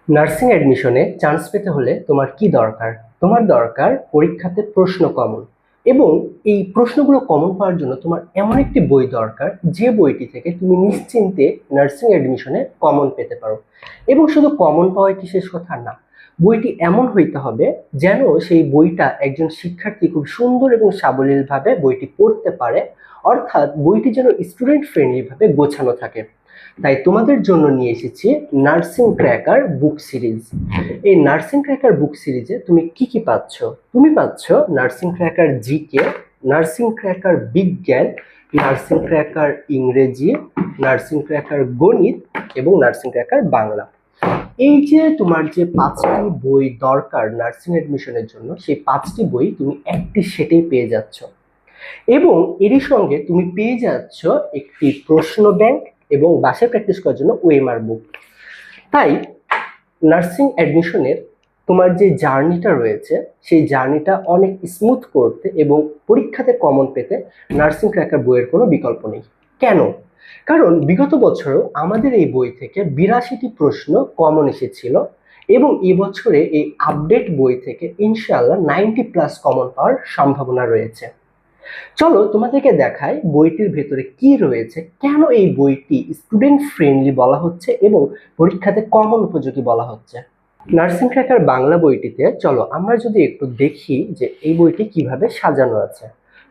Nursing অ্যাডমিশনে chance পেতে হলে তোমার কি দরকার? তোমার দরকার পরীক্ষাতে প্রশ্ন কমন, এবং এই প্রশ্নগুলো কমন পাওয়ার জন্য তোমার এমন একটি বই দরকার যে বইটি থেকে তুমি নিশ্চিন্তে নার্সিং অ্যাডমিশনে কমন পেতে পারো। এবং শুধু কমন পাওয়াই কি শেষ কথা? না, বইটি এমন হইতে হবে যেন সেই বইটা একজন শিক্ষার্থী খুব সুন্দর এবং সাবলীলভাবে বইটি পড়তে পারে, অর্থাৎ বইটি যেন স্টুডেন্ট ফ্রেন্ডলি ভাবে গোছানো থাকে। তাই তোমাদের জন্য নিয়ে এসেছি নার্সিং ক্র্যাকার বুক সিরিজ। এই নার্সিং ক্র্যাকার বুক সিরিজে তুমি কি কি পাচ্ছ? তুমি পাচ্ছ nursing cracker GK, nursing cracker বিজ্ঞান, নার্সিং ক্র্যাকার ইংরেজি, নার্সিং ক্র্যাকার গণিত এবং নার্সিং ক্র্যাকার বাংলা। এই যে তোমার যে 5টি বই দরকার নার্সিং এডমিশনের জন্য, সেই 5টি বই তুমি একটি সেটেই পেয়ে যাচ্ছ। এবং এরই সঙ্গে তুমি পেয়ে যাচ্ছ একটি প্রশ্ন ব্যাংক এবং বাসায় প্র্যাকটিস করার জন্য ওএমআর বুক। তাই নার্সিং অ্যাডমিশনের তোমার যে জার্নিটা রয়েছে, সেই জার্নিটা অনেক স্মুথ করতে এবং পরীক্ষাতে কমন পেতে নার্সিং ক্র্যাকার বইয়ের কোনো বিকল্প নেই। কেন? কারণ বিগত বছরও আমাদের এই বই থেকে 82টি প্রশ্ন কমন এসেছিল, এবং এবছরে এই আপডেট বই থেকে ইনশাআল্লাহ 90+ কমন পাওয়ার সম্ভাবনা রয়েছে। চলো তোমাদেরকে দেখাই বইটির ভেতরে কি রয়েছে, কেন এই বইটি স্টুডেন্ট ফ্রেন্ডলি বলা হচ্ছে এবং পরীক্ষাতে কমন উপযোগী বলা হচ্ছে। নার্সিং ক্র্যাকার বাংলা বইটিতে চলো আমরা যদি একটু দেখি যে এই বইটি কিভাবে সাজানো আছে।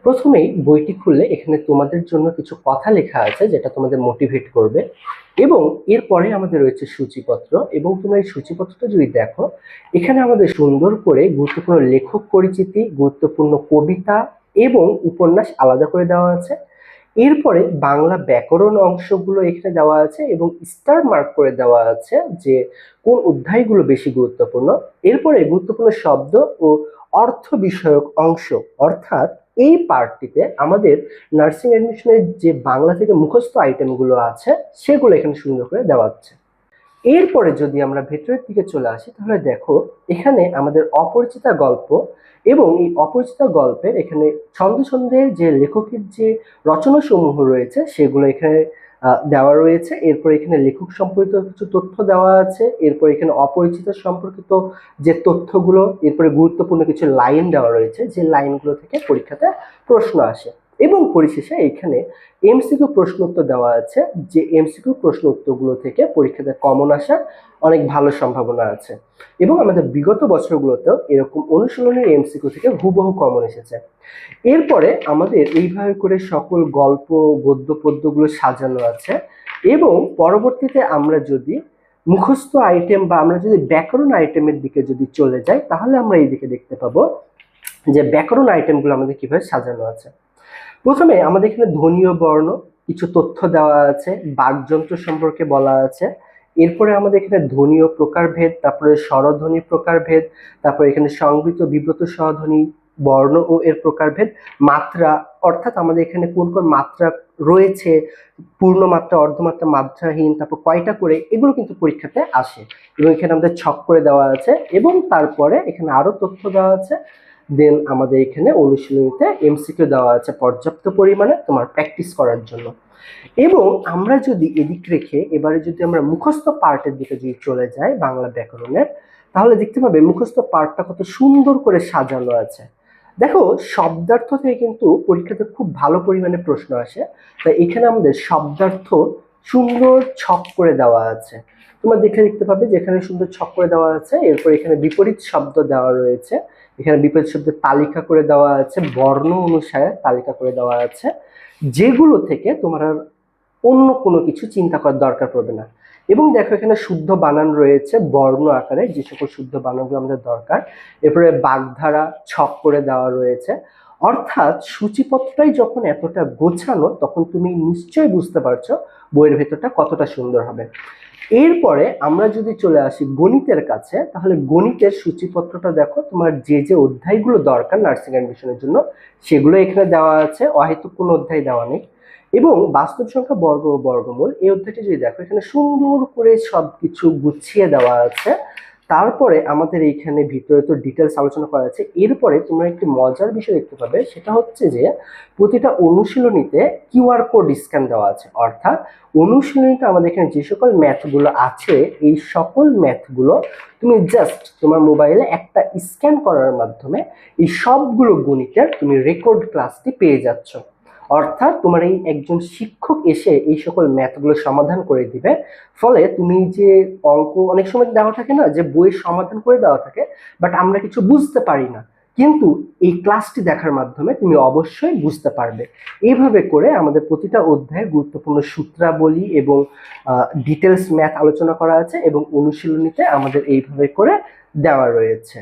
প্রথমেই বইটি খুললে এখানে তোমাদের জন্য কিছু কথা লেখা আছে যেটা তোমাদের মোটিভেট করবে, এবং এরপরে আমাদের রয়েছে সূচিপত্র। এবং তোমরা এই সূচিপত্রটা যদি দেখো, এখানে আমাদের সুন্দর করে গুরুত্বপূর্ণ লেখক পরিচিতি, গুরুত্বপূর্ণ কবিতা এবং উপন্যাস আলাদা করে দেওয়া আছে। এরপরে বাংলা ব্যাকরণ অংশগুলো এখানে দেওয়া আছে এবং স্টার মার্ক করে দেওয়া আছে যে কোন অধ্যায়গুলো বেশি গুরুত্বপূর্ণ। এরপরে গুরুত্বপূর্ণ শব্দ ও অর্থ বিষয়ক অংশ, অর্থাৎ এই পার্টটিতে আমাদের নার্সিং অ্যাডমিশনের যে বাংলা থেকে মুখস্থ আইটেমগুলো আছে সেগুলো এখানে সুন্দর করে দেওয়া আছে। এরপরে যদি আমরা ভেতরের দিকে চলে আসি, তাহলে দেখো এখানে আমাদের অপরিচিতা গল্প, এবং এই অপরিচিতা গল্পের এখানে ছন্দের যে লেখকের যে রচনা সমূহ রয়েছে সেগুলো এখানে দেওয়া রয়েছে। এরপর এখানে লেখক সম্পর্কিত কিছু তথ্য দেওয়া আছে। এরপর এখানে অপরিচিত সম্পর্কিত যে তথ্যগুলো, এরপরে গুরুত্বপূর্ণ কিছু লাইন দেওয়া রয়েছে যে লাইনগুলো থেকে পরীক্ষাতে প্রশ্ন আসে। এবং পরিশেষে এখানে এমসিকিউ প্রশ্ন উত্তর দেওয়া আছে, যে এমসিকিউ প্রশ্ন উত্তরগুলো থেকে পরীক্ষাতে কমন আসার অনেক ভালো সম্ভাবনা আছে। এবং আমাদের বিগত বছরগুলোতেও এরকম অনুশীলনের এমসিকিউ থেকে হুবহু কমন এসেছে। এরপরে আমাদের এইভাবে করে সকল গল্প গদ্য পদ্যগুলো সাজানো আছে। এবং পরবর্তীতে আমরা যদি মুখস্থ আইটেম বা আমরা যদি ব্যাকরণ আইটেমের দিকে যদি চলে যাই, তাহলে আমরা এই দিকে দেখতে পাবো যে ব্যাকরণ আইটেমগুলো আমাদের কিভাবে সাজানো আছে। প্রথমে আমাদের এখানে ধ্বনীয় বর্ণ কিছু তথ্য দেওয়া আছে, বাকযন্ত্র সম্পর্কে বলা আছে। এরপরে আমাদের এখানে ধ্বনীয় প্রকারভেদ, তারপরে স্বরধ্বনি প্রকারভেদ, তারপরে এখানে সংবৃত বিব্রত স্বরধ্বনি বর্ণ ও এর প্রকারভেদ, মাত্রা, অর্থাৎ আমাদের এখানে কোন কোন মাত্রা রয়েছে, পূর্ণ মাত্রা, অর্ধমাত্রা, মাত্রাহীন, তারপর কয়টা করে, এগুলো কিন্তু পরীক্ষাতে আসে। এবং এখানে আমাদের ছক করে দেওয়া আছে, এবং তারপরে এখানে আরো তথ্য দেওয়া আছে। দেন আমাদের এখানে অনুশীলনীতে এমসিকিউ দেওয়া আছে পর্যাপ্ত পরিমাণে তোমার প্র্যাকটিস করার জন্য। এবং আমরা যদি এদিক রেখে এবারে যদি আমরা মুখস্থ পার্টের দিকে যদি চলে যাই বাংলা ব্যাকরণের, তাহলে দেখতে পাবে মুখস্থ পার্টটা কত সুন্দর করে সাজানো আছে। দেখো শব্দার্থ থেকে কিন্তু পরীক্ষাতে খুব ভালো পরিমাণে প্রশ্ন আসে, তাই এখানে আমাদের শব্দার্থ সুন্দর ছক করে দেওয়া আছে। তোমরা দেখতে পাবে যে এখানে সুন্দর ছক করে দেওয়া আছে। এরপর এখানে বিপরীত শব্দ দেওয়া রয়েছে, এখানে বিপরীত শব্দের তালিকা করে দেওয়া আছে, বর্ণ অনুসারে তালিকা করে দেওয়া আছে, যেগুলো থেকে তোমার আর অন্য কোনো কিছু চিন্তা করার দরকার পড়বে না। এবং দেখো এখানে শুদ্ধ বানান রয়েছে বর্ণ আকারে, যে সকল শুদ্ধ বানানগুলো আমাদের দরকার। এরপরে বাগধারা ছক করে দেওয়া রয়েছে। অর্থাৎ সূচিপত্রটাই যখন এতটা গোছানো, তখন তুমি নিশ্চয়ই বুঝতে পারছো বইয়ের ভেতরটা কতটা সুন্দর হবে। এরপরে আমরা যদি চলে আসি গণিতের কাছে, তাহলে গণিতের সূচিপত্রটা দেখো, তোমার যে যে অধ্যায়গুলো দরকার নার্সিং অ্যাডমিশনের জন্য সেগুলো এখানে দেওয়া আছে, অহেতুক কোনো অধ্যায় দেওয়া নেই। এবং বাস্তব সংখ্যা বর্গ ও বর্গমূল এই অধ্যায়টি যদি দেখো, এখানে সুন্দর করে সবকিছু গুছিয়ে দেওয়া আছে। তারপরে আমাদের এইখানে ভিতরে তো ডিটেলস আলোচনা করা আছে। এরপরে তোমরা একটি মজার বিষয় দেখতে পাবে, সেটা হচ্ছে যে প্রতিটা অনুশীলনীতে কিউআর কোড স্ক্যান দেওয়া আছে। অর্থাৎ অনুশীলনীতে আমাদের এখানে যে সকল ম্যাথগুলো আছে, এই সকল ম্যাথগুলো তুমি জাস্ট তোমার মোবাইলে একটা স্ক্যান করার মাধ্যমে এই সবগুলো গণিতের তুমি রেকর্ড ক্লাসটি পেয়ে যাচ্ছ। অর্থাৎ তোমার এই একজন শিক্ষক এসে এই সকল ম্যাথগুলো সমাধান করে দিবে। ফলে তুমি যে অঙ্ক অনেক সময় দেওয়া থাকে না, যে বইয়ের সমাধান করে দেওয়া থাকে, বাট আমরা কিছু বুঝতে পারি না, কিন্তু এই ক্লাসটি দেখার মাধ্যমে তুমি অবশ্যই বুঝতে পারবে। এইভাবে করে আমাদের প্রতিটা অধ্যায়ে গুরুত্বপূর্ণ সূত্রাবলী এবং ডিটেলস ম্যাথ আলোচনা করা আছে, এবং অনুশীলনীতে আমাদের এইভাবে করে দেওয়া রয়েছে।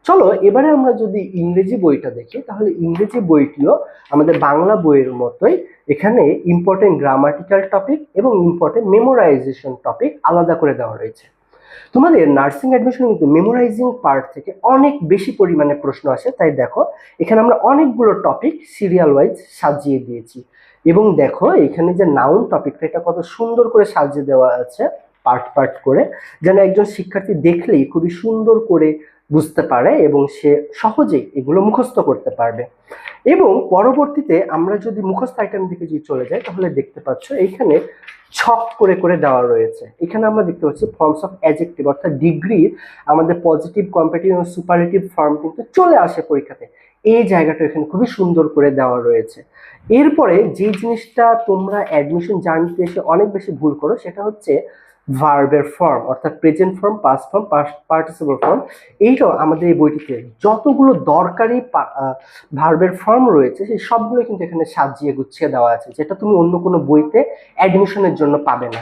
চলো এবারে আমরা যদি ইংরেজি বইটা দেখি, তাহলে ইংরেজি বইটিও আমাদের বাংলা বইয়ের মতোই এখানে ইম্পর্টেন্ট গ্রামাটিক্যাল টপিক এবং ইম্পর্টেন্ট মেমোরাইজেশন টপিক আলাদা করে দেওয়া রয়েছে। তোমাদের নার্সিং অ্যাডমিশন কিন্তু মেমোরাইজিং পার্ট থেকে অনেক বেশি পরিমাণে প্রশ্ন আসে। তাই দেখো এখানে আমরা অনেকগুলো টপিক সিরিয়াল ওয়াইজ সাজিয়ে দিয়েছি, এবং দেখো এখানে যে নাউন টপিকটা, এটা কত সুন্দর করে সাজিয়ে দেওয়া আছে পার্ট পার্ট করে, যেন একজন শিক্ষার্থী দেখলেই খুবই সুন্দর করে বুঝতে পারে এবং সে সহজেই এগুলো মুখস্থ করতে পারবে। এবং পরবর্তীতে আমরা যদি মুখস্থ আইটেম দিকে যদি চলে যাই, তাহলে দেখতে পাচ্ছ এইখানে ছক করে করে দেওয়া রয়েছে। এখানে আমরা দেখতে পাচ্ছি ফর্মস অফ অ্যাডজেক্টিভ, অর্থাৎ ডিগ্রির আমাদের পজিটিভ, কম্পারেটিভ এবং সুপারলেটিভ ফর্ম কিন্তু চলে আসে পরীক্ষাতে। এই জায়গাটা এখানে খুবই সুন্দর করে দেওয়া রয়েছে। এরপরে যে জিনিসটা তোমরা অ্যাডমিশন জার্নিতে এসে অনেক বেশি ভুল করো, সেটা হচ্ছে ভার্বের ফর্ম, অর্থাৎ present form, past form, participle form. এইটাও আমাদের এই বইটিতে যতগুলো দরকারি ভার্বের ফর্ম রয়েছে, সেই সবগুলো কিন্তু এখানে সাজিয়ে গুছিয়ে দেওয়া আছে, যেটা তুমি অন্য কোনো বইতে অ্যাডমিশনের জন্য পাবে না।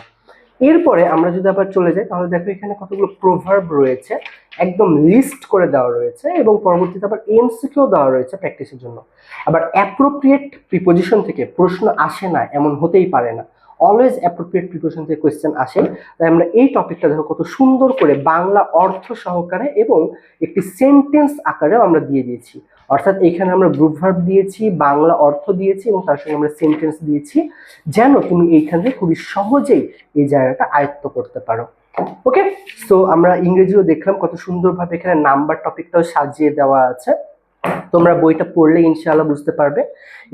এরপরে আমরা যদি আবার চলে যাই, তাহলে দেখো এখানে কতগুলো প্রভার্ব রয়েছে, একদম লিস্ট করে দেওয়া রয়েছে, এবং পরবর্তীতে আবার এমসিকিউ দেওয়া রয়েছে প্র্যাকটিসের জন্য। আবার অ্যাপ্রোপ্রিয়েট প্রিপোজিশন থেকে প্রশ্ন আসে না এমন হতেই পারে না, অলওয়েজ অ্যাপ্রোপ্রিয়েট প্রিপোজিশন থেকে কোয়েশ্চেন আসে। তাই আমরা এই টপিকটা দেখো কত সুন্দর করে বাংলা অর্থ সহকারে এবং একটি সেন্টেন্স আকারেও আমরা দিয়ে দিয়েছি। অর্থাৎ এখানে আমরা গ্রুপ ভার্ব দিয়েছি, বাংলা অর্থ দিয়েছি, এবং তার সঙ্গে আমরা সেন্টেন্স দিয়েছি, যেন তুমি এইখান থেকে খুবই সহজেই এই জায়গাটা আয়ত্ত করতে পারো। ওকে, সো আমরা ইংরেজিও দেখলাম কত সুন্দরভাবে এখানে নাম্বার টপিকটাও সাজিয়ে দেওয়া আছে। তোমরা বইটা পড়লে ইনশাআল্লাহ বুঝতে পারবে।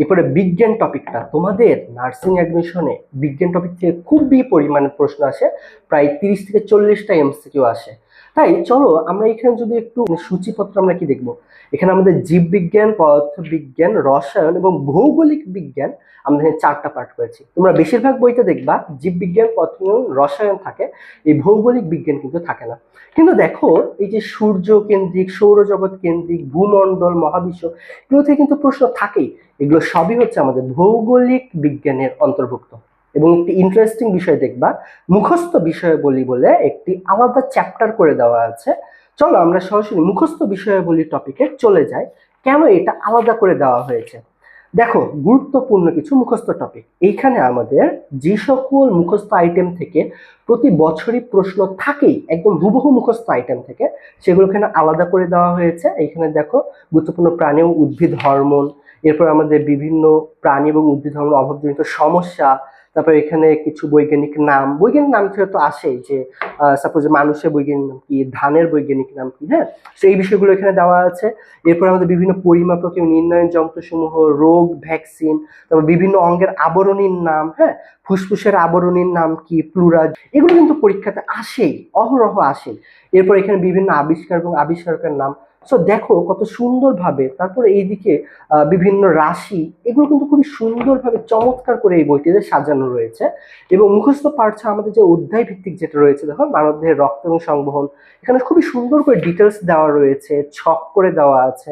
এরপরে বিজ্ঞান টপিকটা, তোমাদের নার্সিং অ্যাডমিশনে বিজ্ঞান টপিক থেকে খুবই পরিমাণে প্রশ্ন আসে, প্রায় 30 থেকে 40টা এমসিকিউ আসে। তাই চলো আমরা এখানে যদি একটু সূচিপত্র আমরা কি দেখবো, এখানে আমাদের জীববিজ্ঞান, পদার্থবিজ্ঞান, রসায়ন এবং ভৌগোলিক বিজ্ঞান আমাদের এখানে 4টা পার্ট করেছি। তোমরা বেশিরভাগ বইতে দেখবা জীববিজ্ঞান, পদার্থবিজ্ঞান, রসায়ন থাকে, এই ভৌগোলিক বিজ্ঞান কিন্তু থাকে না। কিন্তু দেখো এই যে সূর্য কেন্দ্রিক, সৌরজগৎ কেন্দ্রিক, ভূমণ্ডল, মহাবিশ্ব, এগুলো থেকে কিন্তু প্রশ্ন থাকেই। এগুলো সবই হচ্ছে আমাদের ভৌগোলিক বিজ্ঞানের অন্তর্ভুক্ত। এবং একটি ইন্টারেস্টিং বিষয় দেখবা, মুখস্থ বিষয়াবলী বলে একটি আলাদা চ্যাপ্টার করে দেওয়া আছে। চলো আমরা সরাসরি মুখস্থ বিষয়াবলী টপিকে চলে যাই, কেন এটা আলাদা করে দেওয়া হয়েছে। দেখো গুরুত্বপূর্ণ কিছু মুখস্থ টপিক, এইখানে আমাদের যে সকল মুখস্থ আইটেম থেকে প্রতি বছরই প্রশ্ন থাকেই, একদম হুবহু মুখস্থ আইটেম থেকে, সেগুলো এখানে আলাদা করে দেওয়া হয়েছে। এইখানে দেখো গুরুত্বপূর্ণ প্রাণী ও উদ্ভিদ হরমোন, এরপর আমাদের বিভিন্ন প্রাণী এবং উদ্ভিদ হরমোন অভাবজনিত সমস্যা, তারপর এখানে কিছু বৈজ্ঞানিক নাম থেকে তো আসেই, যে সাপোজ মানুষের বৈজ্ঞানিক নাম কি, ধানের বৈজ্ঞানিক নাম কি, হ্যাঁ, তো এই বিষয়গুলো এখানে দেওয়া আছে। এরপর আমাদের বিভিন্ন পরিমাপক এবং নির্ণয়ন যন্ত্রসমূহ, রোগ, ভ্যাকসিন, তারপর বিভিন্ন অঙ্গের আবরণীর নাম, হ্যাঁ, ফুসফুসের আবরণীর নাম কি, প্লুরাল, এগুলো কিন্তু পরীক্ষাতে আসেই, অহরহ আসে। এরপর এখানে বিভিন্ন আবিষ্কার এবং আবিষ্কারকের নাম। সো দেখো কত সুন্দরভাবে, তারপরে এইদিকে বিভিন্ন রাশি, এগুলো কিন্তু খুবই সুন্দরভাবে চমৎকার করে এই বইটিতে সাজানো রয়েছে। এবং মুখস্থ পাঠ ছাড়া আমাদের যে অধ্যায় ভিত্তিক যেটা রয়েছে, দেখো মানবদেহের রক্ত এবং সংবহন, এখানে খুবই সুন্দর করে ডিটেলস দেওয়া রয়েছে, ছক করে দেওয়া আছে।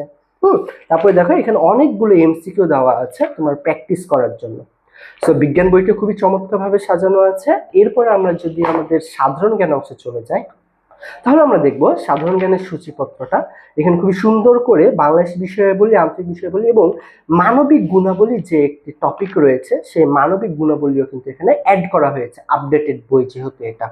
তারপরে দেখো এখানে অনেকগুলো এমসিকিউ দেওয়া আছে তোমার প্র্যাকটিস করার জন্য। সো বিজ্ঞান বইটা খুবই চমৎকার ভাবে সাজানো আছে। এরপরে আমরা যদি আমাদের সাধারণ জ্ঞান অংশে চলে যাই, তাহলে আমরা দেখব সাধারণ জ্ঞানের সূচিপত্রটা। এখানে খুবই সুন্দর করে বাংলাদেশ বিষয়াবলী, আন্তরিক বিষয়াবলী এবং মানবিক গুণাবলী যে একটি টপিক রয়েছে, সেই মানবিক গুণাবলীও কিন্তু এখানে অ্যাড করা হয়েছে, আপডেটেড বই যেহেতু এটা।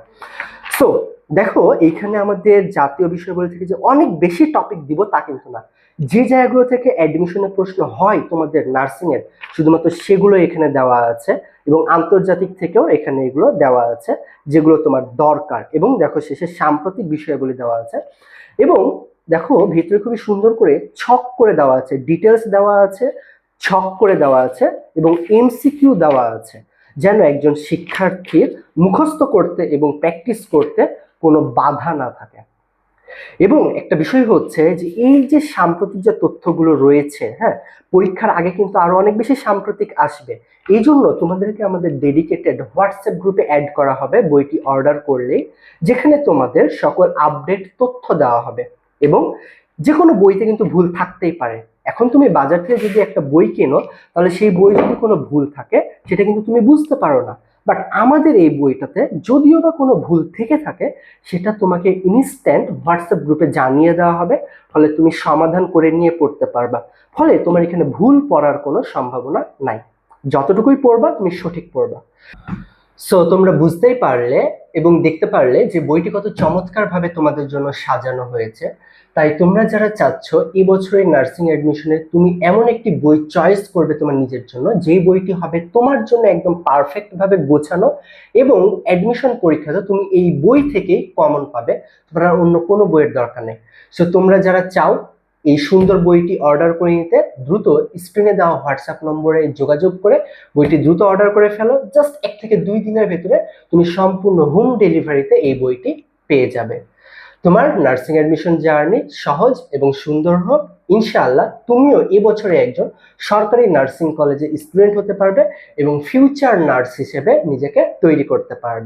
সো দেখো, এইখানে আমাদের জাতীয় বিষয়গুলো থেকে যে অনেক বেশি টপিক দিব তা কিন্তু না। যে জায়গাগুলো থেকে অ্যাডমিশনের প্রশ্ন হয় তোমাদের নার্সিং এর, শুধুমাত্র সেগুলো এখানে দেওয়া আছে, এবং আন্তর্জাতিক থেকেও এখানে এগুলো দেওয়া আছে যেগুলো তোমার দরকার। এবং দেখো শেষে সাম্প্রতিক বিষয়গুলি দেওয়া আছে, এবং দেখো ভিতরে খুবই সুন্দর করে ছক করে দেওয়া আছে, ডিটেলস দেওয়া আছে, ছক করে দেওয়া আছে, এবং এমসিকিউ দেওয়া আছে, যেন একজন শিক্ষার্থীর মুখস্থ করতে এবং প্র্যাকটিস করতে কোনো বাধা না থাকে। এবং একটা বিষয় হচ্ছে যে এই যে সাম্প্রতিক যে তথ্যগুলো রয়েছে, হ্যাঁ, পরীক্ষার আগে কিন্তু আরো অনেক বেশি সাম্প্রতিক আসবে। এই জন্য তোমাদেরকে আমাদের ডেডিকেটেড হোয়াটসঅ্যাপ গ্রুপে অ্যাড করা হবে বইটি অর্ডার করলেই, যেখানে তোমাদের সকল আপডেট তথ্য দেওয়া হবে। এবং যে কোনো বইতে কিন্তু ভুল থাকতেই পারে। এখন তুমি বাজার থেকে যদি একটা বই কেনো, তাহলে সেই বই যদি কোনো ভুল থাকে সেটা কিন্তু তুমি বুঝতে পারো না। বাট আমাদের এই বইটাতে যদিও বা কোনো ভুল থেকে থাকে, সেটা তোমাকে ইনস্ট্যান্ট হোয়াটসঅ্যাপ গ্রুপে জানিয়ে দেওয়া হবে, ফলে তুমি সমাধান করে নিয়ে পড়তে পারবা। ফলে তোমার এখানে ভুল পড়ার কোনো সম্ভাবনা নাই। যতটুকুই পড়বা তুমি সঠিক পড়বা। সো তোমরা বুঝতেই পারলে এবং দেখতে পারলে যে বইটি কত চমৎকার ভাবে তোমাদের জন্য সাজানো হয়েছে। তাই তোমরা যারা চাচ্ছ এই বছরের নার্সিং এডমিশনে তুমি এমন একটি বই চয়েস করবে তোমার নিজের জন্য, যেই বইটি হবে তোমার জন্য একদম পারফেক্ট ভাবে গোছানো, এবং অ্যাডমিশন পরীক্ষাতে তুমি এই বই থেকেই কমন পাবে, তোমার আর অন্য কোনো বইয়ের দরকার নেই। সো তোমরা যারা চাও এই সুন্দর বইটি অর্ডার করে নিতে, দ্রুত স্ক্রিনে দেওয়া হোয়াটসঅ্যাপ নম্বরে যোগাযোগ করে বইটি দ্রুত অর্ডার করে ফেলো। জাস্ট 1 থেকে 2 দিনের ভেতরে তুমি সম্পূর্ণ হোম ডেলিভারিতে এই বইটি পেয়ে যাবে। তোমার নার্সিং অ্যাডমিশন জার্নি সহজ এবং সুন্দর হোক। ইনশাআল্লাহ তুমিও এবছরে একজন সরকারি নার্সিং কলেজে স্টুডেন্ট হতে পারবে এবং ফিউচার নার্স হিসেবে নিজেকে তৈরি করতে পারবে।